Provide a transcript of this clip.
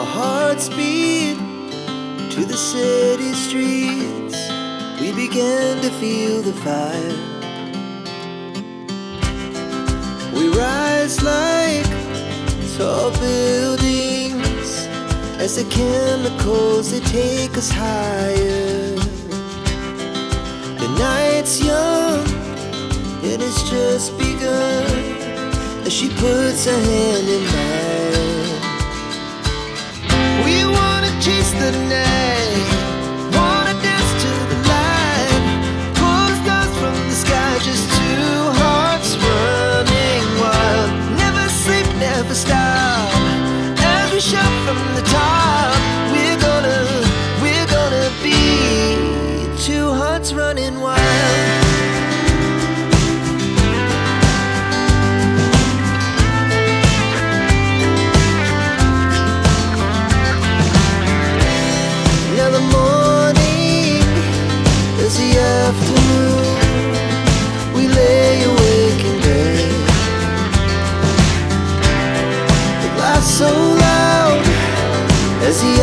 Our hearts beat to the city streets. We began to feel the fire. We rise like tall buildings as the chemicals, they take us higher. The night's young and it's just begun as she puts her hand in mine. We wanna chase the night, wanna dance to the light, pull the stars from the sky, just two hearts running wild. Never sleep, never stop, as we shout from the top. We're gonna be two hearts running wild. Now the morning is the afternoon. We lay awake in bed. The laughs so loud as the